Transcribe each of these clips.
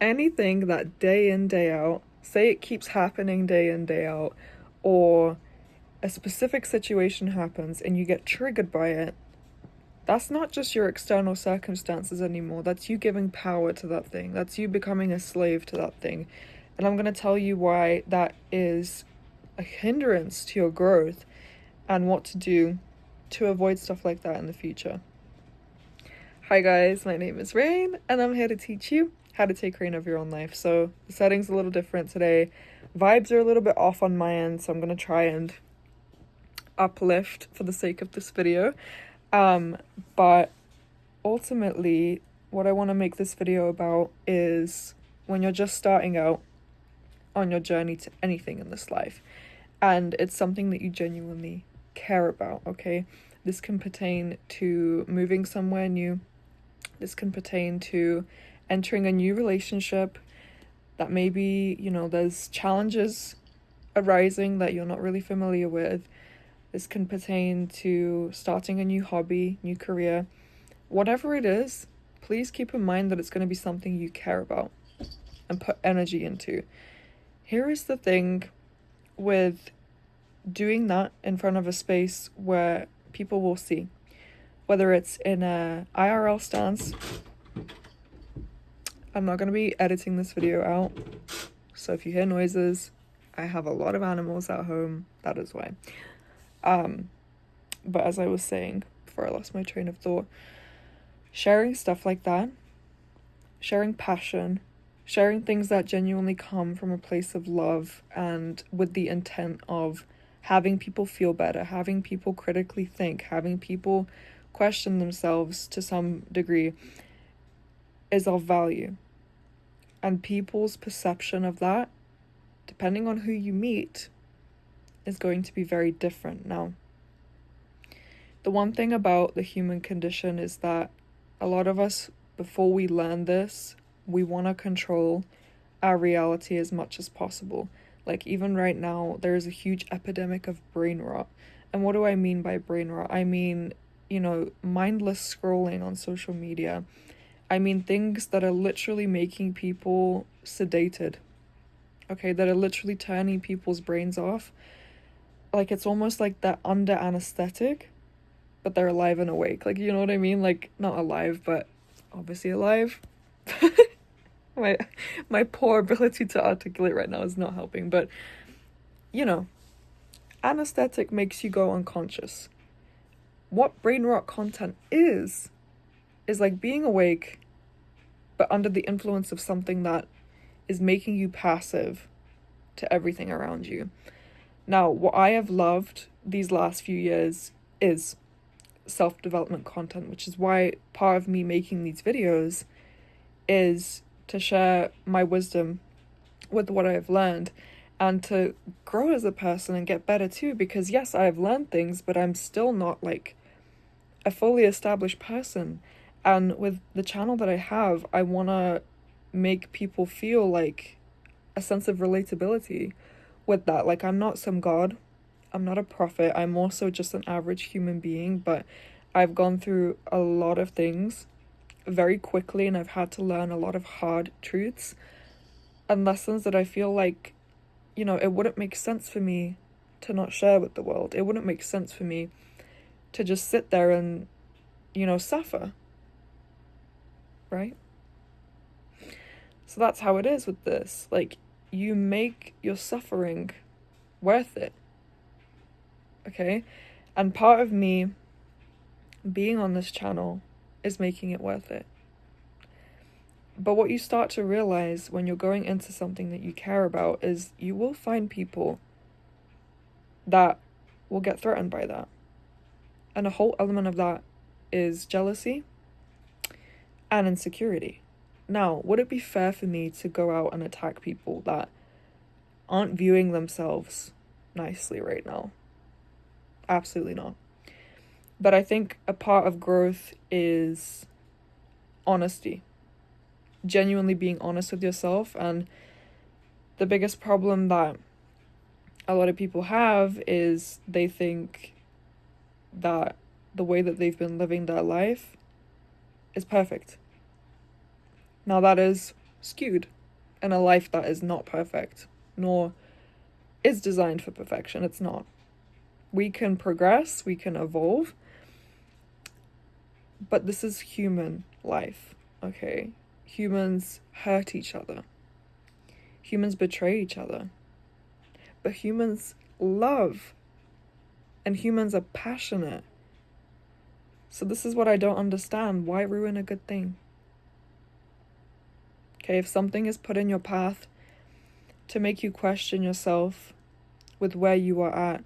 anything that day in, day out, say it keeps happening day in, day out, or a specific situation happens and you get triggered by it, that's not just your external circumstances anymore. That's you giving power to that thing. That's you becoming a slave to that thing. And I'm going to tell you why that is a hindrance to your growth and what to do to avoid stuff like that in the future. Hi guys, my name is Rain and I'm here to teach you how to take reign of your own life. So the setting's a little different today. Vibes are a little bit off on my end, so I'm going to try and uplift for the sake of this video. But ultimately, what I want to make this video about is when you're just starting out on your journey to anything in this life, and it's something that you genuinely care about, okay? This can pertain to moving somewhere new. This can pertain to entering a new relationship that maybe, there's challenges arising that you're not really familiar with. This can pertain to starting a new hobby, new career. Whatever it is, please keep in mind that it's going to be something you care about and put energy into. Here is the thing with doing that in front of a space where people will see, whether it's in a IRL stance. I'm not going to be editing this video out, so if you hear noises, I have a lot of animals at home, that is why. But as I was saying before I lost my train of thought, sharing stuff like that, sharing passion, sharing things that genuinely come from a place of love and with the intent of having people feel better, having people critically think, having people question themselves to some degree, is of value. And people's perception of that, depending on who you meet, is going to be very different. Now, the one thing about the human condition is that a lot of us, before we learn this, we want to control our reality as much as possible. Like, even right now, there is a huge epidemic of brain rot. And what do I mean by brain rot? I mean, mindless scrolling on social media. I mean things that are literally making people sedated, okay, that are literally turning people's brains off. Like, it's almost like they're under anesthetic, but they're alive and awake. Like, you know what I mean? Like, not alive, but obviously alive. My poor ability to articulate right now is not helping, but, anesthetic makes you go unconscious. What brain rot content is like being awake, but under the influence of something that is making you passive to everything around you. Now, what I have loved these last few years is self-development content, which is why part of me making these videos is to share my wisdom with what I have learned and to grow as a person and get better too, because yes, I have learned things, but I'm still not like a fully established person. And with the channel that I have, I want to make people feel like a sense of relatability with that. Like, I'm not some god, I'm not a prophet, I'm also just an average human being, but I've gone through a lot of things very quickly and I've had to learn a lot of hard truths and lessons that I feel like, it wouldn't make sense for me to not share with the world. It wouldn't make sense for me to just sit there and, suffer, right? So that's how it is with this. Like, you make your suffering worth it, okay? And part of me being on this channel is making it worth it. But what you start to realize when you're going into something that you care about is you will find people that will get threatened by that. And a whole element of that is jealousy and insecurity. Now, would it be fair for me to go out and attack people that aren't viewing themselves nicely right now? Absolutely not. But I think a part of growth is honesty. Genuinely being honest with yourself. And the biggest problem that a lot of people have is they think that the way that they've been living their life is perfect. Now, that is skewed, and a life that is not perfect, nor is designed for perfection. It's not. We can progress, we can evolve, but this is human life, okay? Humans hurt each other. Humans betray each other. But humans love, and humans are passionate. So this is what I don't understand. Why ruin a good thing? Okay, if something is put in your path to make you question yourself with where you are at,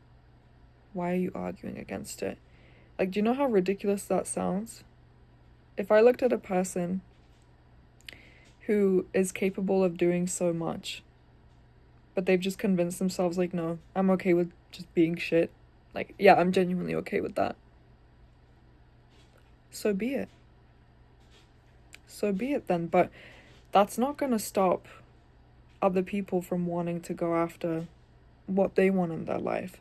why are you arguing against it? Like, do you know how ridiculous that sounds? If I looked at a person who is capable of doing so much, but they've just convinced themselves, like, no, I'm okay with just being shit. Like, yeah, I'm genuinely okay with that. So be it. So be it then. But that's not going to stop other people from wanting to go after what they want in their life.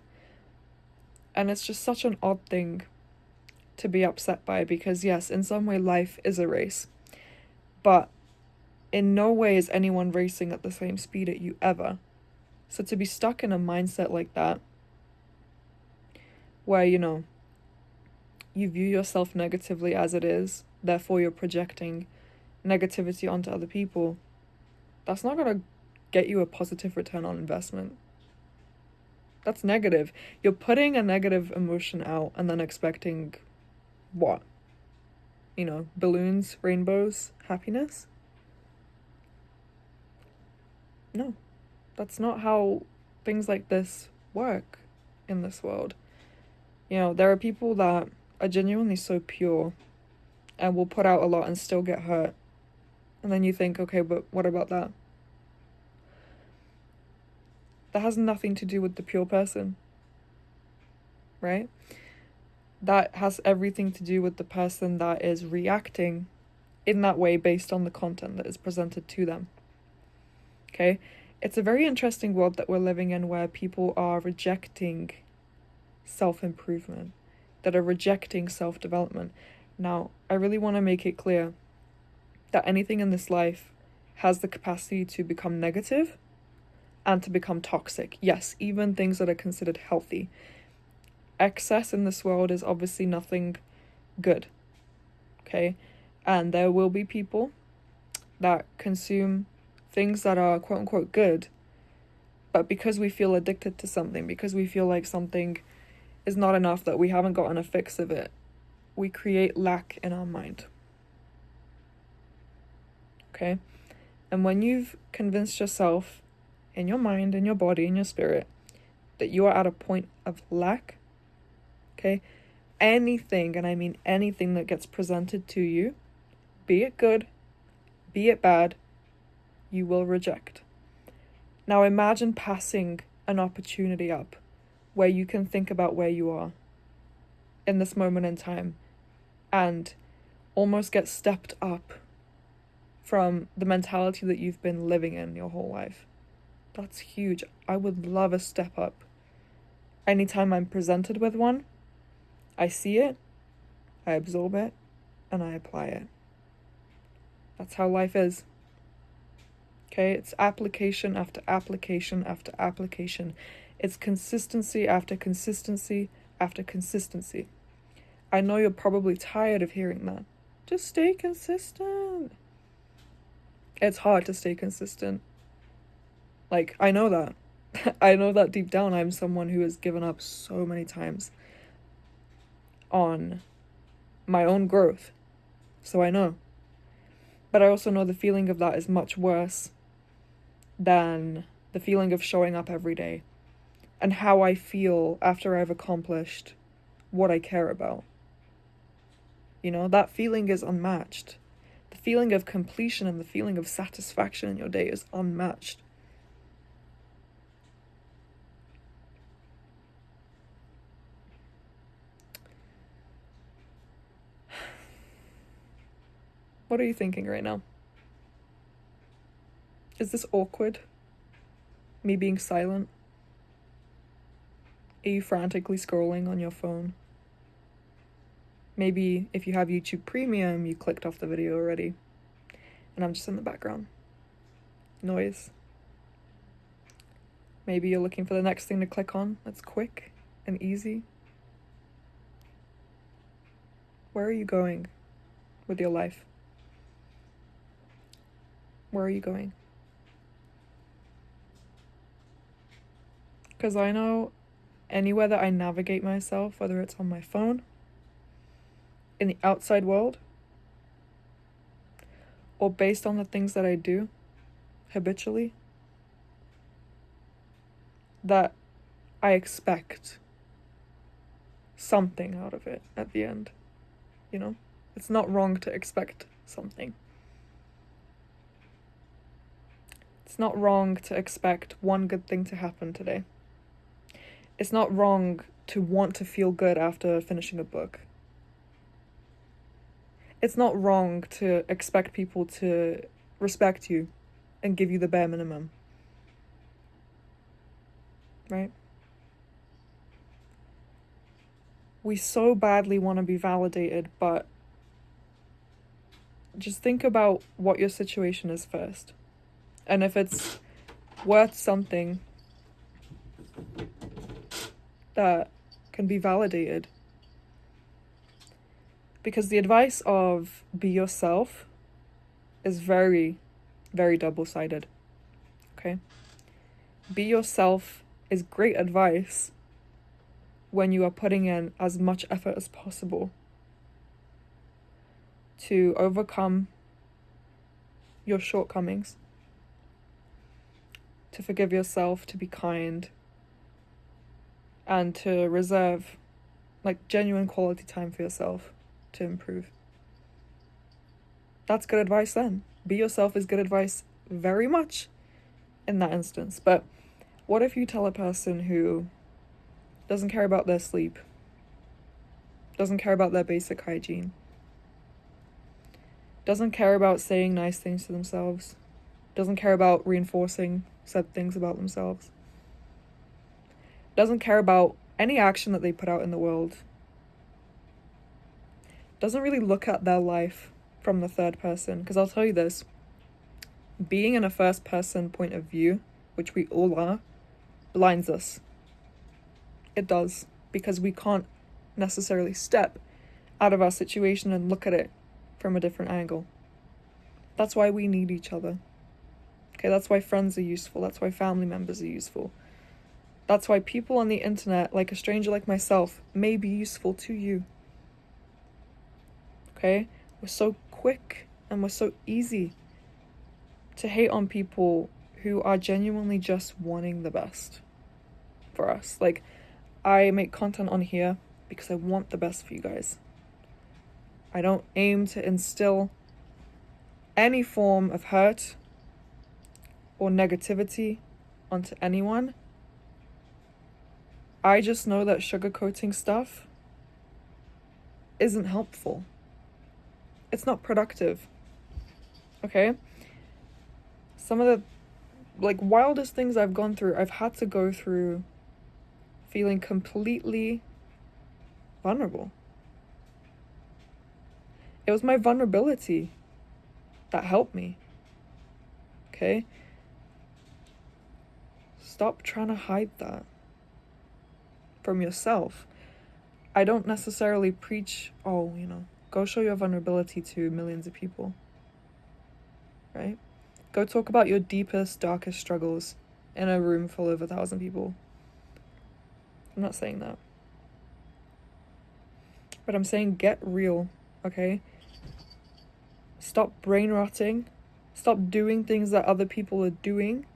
And it's just such an odd thing to be upset by, because yes, in some way life is a race. But in no way is anyone racing at the same speed at you ever. So to be stuck in a mindset like that, where, you know, you view yourself negatively as it is, therefore you're projecting negativity onto other people, that's not going to get you a positive return on investment. That's negative. You're putting a negative emotion out and then expecting what? You know, balloons, rainbows, happiness? No, that's not how things like this work in this world. You know, there are people that are genuinely so pure and will put out a lot and still get hurt. And then you think, okay, but what about that? That has nothing to do with the pure person, right? That has everything to do with the person that is reacting in that way based on the content that is presented to them. Okay? It's a very interesting world that we're living in, where people are rejecting self-improvement, that are rejecting self-development. Now, I really want to make it clear that anything in this life has the capacity to become negative and to become toxic. Yes, even things that are considered healthy. Excess in this world is obviously nothing good, okay? And there will be people that consume things that are quote-unquote good, but because we feel addicted to something, because we feel like something is not enough, that we haven't gotten a fix of it, we create lack in our mind. Okay? And when you've convinced yourself in your mind, in your body, in your spirit, that you are at a point of lack, okay, anything, and I mean anything that gets presented to you, be it good, be it bad, you will reject. Now imagine passing an opportunity up where you can think about where you are in this moment in time and almost get stepped up from the mentality that you've been living in your whole life. That's huge. I would love a step up. Anytime I'm presented with one, I see it, I absorb it, and I apply it. That's how life is. Okay, it's application after application after application. It's consistency after consistency after consistency. I know you're probably tired of hearing that. Just stay consistent. It's hard to stay consistent. Like, I know that. I know that deep down. I'm someone who has given up so many times on my own growth. So I know. But I also know the feeling of that is much worse than the feeling of showing up every day and how I feel after I've accomplished what I care about. You know, that feeling is unmatched. The feeling of completion and the feeling of satisfaction in your day is unmatched. What are you thinking right now? Is this awkward? Me being silent? Are you frantically scrolling on your phone? Maybe if you have YouTube Premium, you clicked off the video already, and I'm just in the background. noise. Maybe you're looking for the next thing to click on that's quick and easy. Where are you going with your life? Where are you going? Because I know anywhere that I navigate myself, whether it's on my phone, in the outside world, or based on the things that I do habitually, that I expect something out of it at the end. You know? It's not wrong to expect something. It's not wrong to expect one good thing to happen today. It's not wrong to want to feel good after finishing a book. It's not wrong to expect people to respect you and give you the bare minimum. Right? We so badly want to be validated, but just think about what your situation is first. And if it's worth something that can be validated. Because the advice of be yourself is very, very double-sided. Okay? Be yourself is great advice when you are putting in as much effort as possible to overcome your shortcomings, to forgive yourself, to be kind, and to reserve genuine quality time for yourself to improve. That's good advice then. Be yourself is good advice very much in that instance. But what if you tell a person who doesn't care about their sleep, doesn't care about their basic hygiene, doesn't care about saying nice things to themselves, doesn't care about reinforcing said things about themselves, doesn't care about any action that they put out in the world, doesn't really look at their life from the third person? Because I'll tell you this, being in a first person point of view, which we all are, blinds us. It does, because we can't necessarily step out of our situation and look at it from a different angle. That's why we need each other. Okay, that's why friends are useful. That's why family members are useful. That's why people on the internet, like a stranger like myself, may be useful to you. Okay? We're so quick and we're so easy to hate on people who are genuinely just wanting the best for us. I make content on here because I want the best for you guys. I don't aim to instill any form of hurt or negativity onto anyone. I just know that sugarcoating stuff isn't helpful. It's not productive. Okay? Some of the wildest things I've gone through, I've had to go through feeling completely vulnerable. It was my vulnerability that helped me. Okay? Stop trying to hide that from yourself. I don't necessarily preach, go show your vulnerability to millions of people. Right? Go talk about your deepest, darkest struggles in a room full of 1,000 people. I'm not saying that. But I'm saying get real, okay? Stop brain rotting. Stop doing things that other people are doing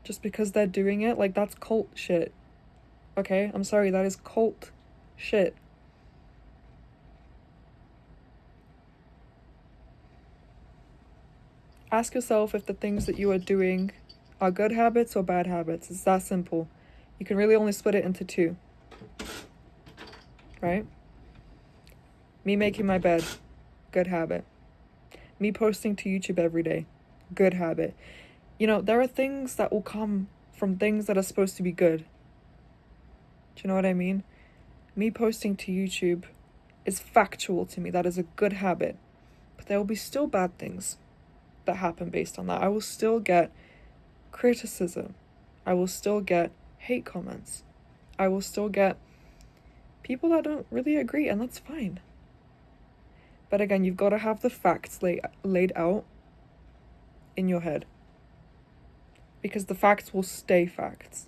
just because they're doing it. That's cult shit. Okay? I'm sorry, that is cult shit. Ask yourself if the things that you are doing are good habits or bad habits. It's that simple. You can really only split it into two. Right? Me making my bed, good habit. Me posting to YouTube every day, good habit. There are things that will come from things that are supposed to be good. Do you know what I mean? Me posting to YouTube is factual to me. That is a good habit. But there will be still bad things that happen based on that. I will still get criticism. I will still get hate comments. I will still get people that don't really agree, and that's fine. But again, you've got to have the facts laid out in your head, because the facts will stay facts.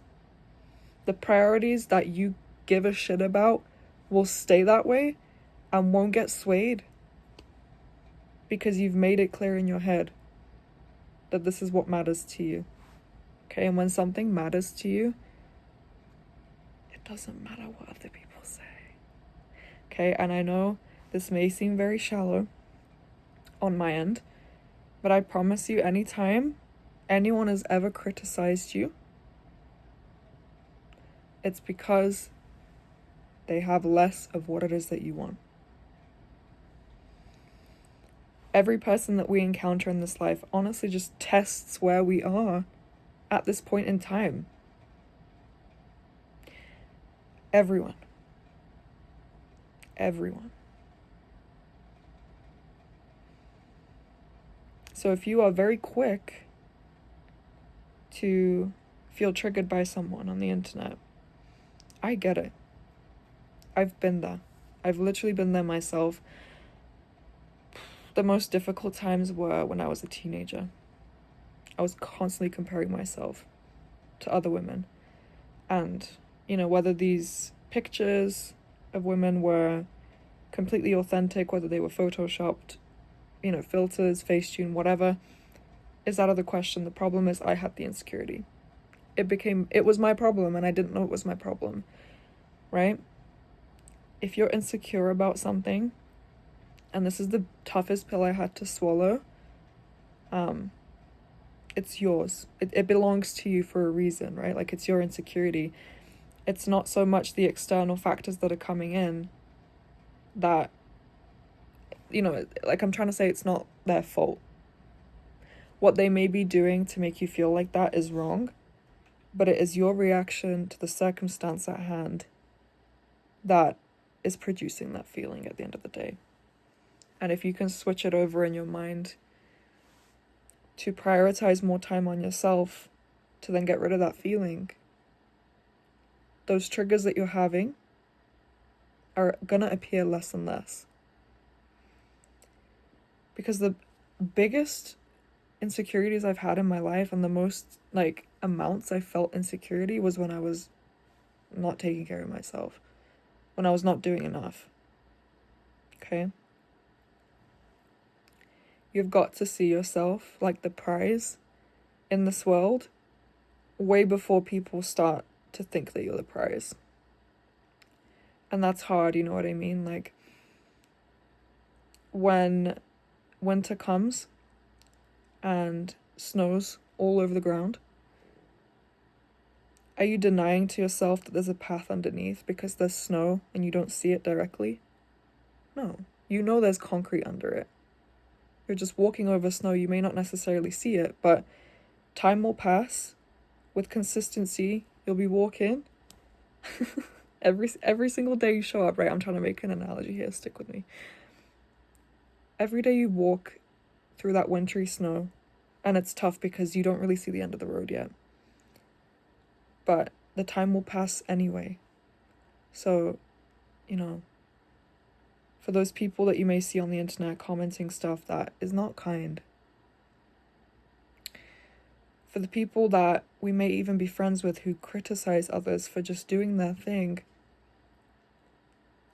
The priorities that you give a shit about will stay that way and won't get swayed, because you've made it clear in your head that this is what matters to you. Okay, and when something matters to you, it doesn't matter what other people say. Okay, and I know this may seem very shallow on my end, but I promise you, anytime anyone has ever criticized you, it's because they have less of what it is that you want. Every person that we encounter in this life honestly just tests where we are at this point in time. Everyone. So if you are very quick to feel triggered by someone on the internet, I get it. I've been there. I've literally been there myself. The most difficult times were when I was a teenager. I was constantly comparing myself to other women. And, whether these pictures of women were completely authentic, whether they were photoshopped, filters, Facetune, whatever, is out of the question. The problem is I had the insecurity. It was my problem, and I didn't know it was my problem, right? If you're insecure about something, and this is the toughest pill I had to swallow, it's yours. It belongs to you for a reason, right? Like, it's your insecurity. It's not so much the external factors that are coming in that, like I'm trying to say, it's not their fault. What they may be doing to make you feel like that is wrong, but it is your reaction to the circumstance at hand that is producing that feeling at the end of the day. And if you can switch it over in your mind to prioritize more time on yourself, to then get rid of that feeling, those triggers that you're having are gonna appear less and less. Because the biggest insecurities I've had in my life, and the most amounts I felt insecurity, was when I was not taking care of myself, when I was not doing enough. Okay? You've got to see yourself like the prize in this world way before people start to think that you're the prize. And that's hard, you know what I mean? Like, when winter comes and snows all over the ground, are you denying to yourself that there's a path underneath because there's snow and you don't see it directly? No. You know there's concrete under it. You're just walking over snow. You may not necessarily see it, but time will pass. With consistency, you'll be walking. Every single day you show up, right? I'm trying to make an analogy here. Stick with me. Every day you walk through that wintry snow, and it's tough because you don't really see the end of the road yet. But the time will pass anyway. So, for those people that you may see on the internet commenting stuff that is not kind, for the people that we may even be friends with who criticize others for just doing their thing,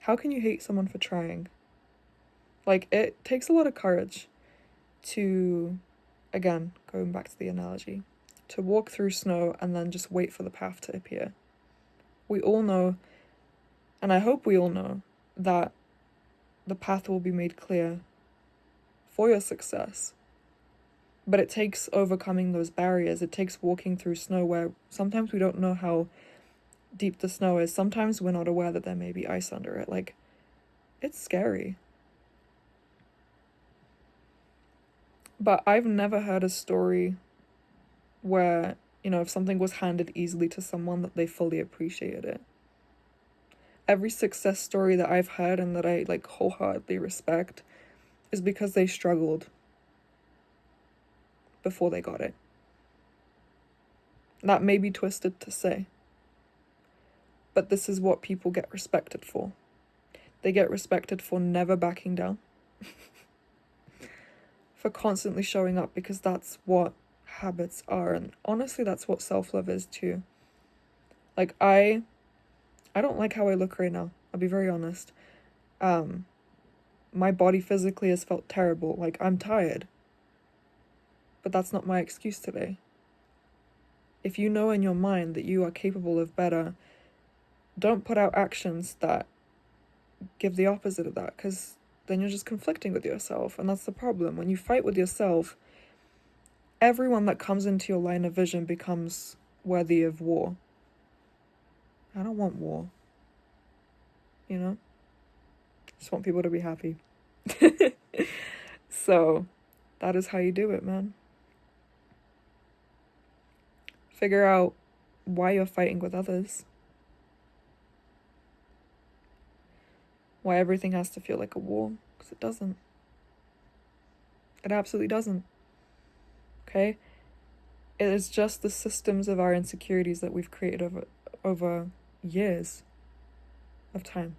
how can you hate someone for trying? It takes a lot of courage to, again, going back to the analogy, to walk through snow and then just wait for the path to appear. We all know, and I hope we all know, that the path will be made clear for your success. But it takes overcoming those barriers. It takes walking through snow where sometimes we don't know how deep the snow is. Sometimes we're not aware that there may be ice under it. It's scary. But I've never heard a story where, if something was handed easily to someone, that they fully appreciated it. Every success story that I've heard and that I wholeheartedly respect is because they struggled. before they got it. That may be twisted to say, but this is what people get respected for. They get respected for never backing down, for constantly showing up, because that's what habits are. And honestly, that's what self-love is too. Like, I don't like how I look right now. I'll be very honest. My body physically has felt terrible. Like, I'm tired. But that's not my excuse today. If you know in your mind that you are capable of better, don't put out actions that give the opposite of that, because then you're just conflicting with yourself, and that's the problem. When you fight with yourself, everyone that comes into your line of vision becomes worthy of war. I don't want war. You know? I just want people to be happy. So, that is how you do it, man. Figure out why you're fighting with others. Why everything has to feel like a war, because it doesn't. It absolutely doesn't. Okay? It is just the systems of our insecurities that we've created over years of time.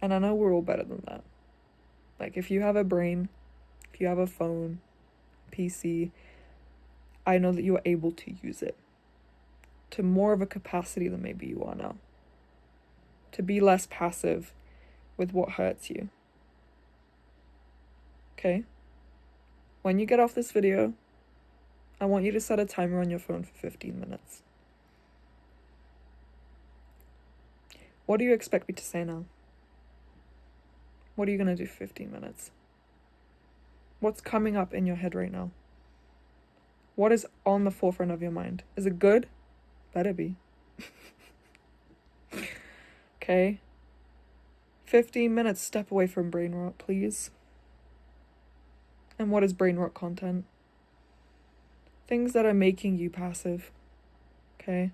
And I know we're all better than that. Like, if you have a brain, if you have a phone, PC, I know that you are able to use it to more of a capacity than maybe you are now. To be less passive with what hurts you. Okay? When you get off this video, I want you to set a timer on your phone for 15 minutes. What do you expect me to say now? What are you going to do for 15 minutes? What's coming up in your head right now? What is on the forefront of your mind? Is it good? Better be. Okay? 15 minutes, step away from brain rot, please. And what is brain rot content? Things that are making you passive. Okay?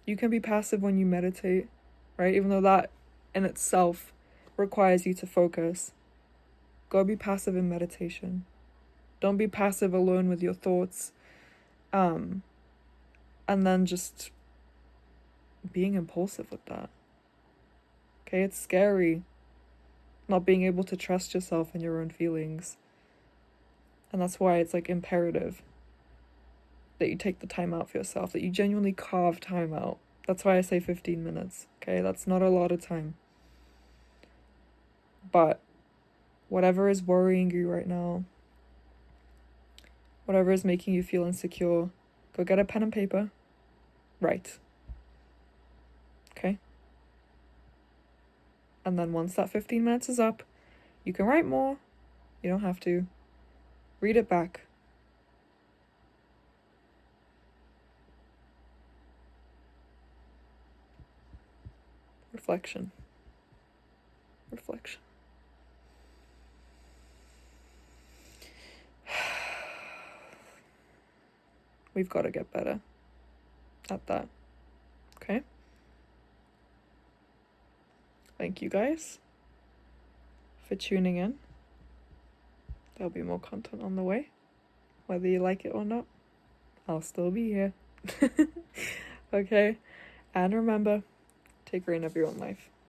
You can be passive when you meditate, right? Even though that in itself requires you to focus. Go be passive in meditation. Don't be passive alone with your thoughts. And then just being impulsive with that. Okay, it's scary. Not being able to trust yourself and your own feelings. And that's why it's like imperative that you take the time out for yourself, that you genuinely carve time out. That's why I say 15 minutes. Okay, that's not a lot of time. But whatever is worrying you right now, whatever is making you feel insecure, go get a pen and paper. Write. Okay? And then once that 15 minutes is up, you can write more. You don't have to. Read it back. Reflection. We've got to get better at that. Okay? Thank you guys for tuning in. There'll be more content on the way. Whether you like it or not, I'll still be here. Okay? And remember, take reign of your own life.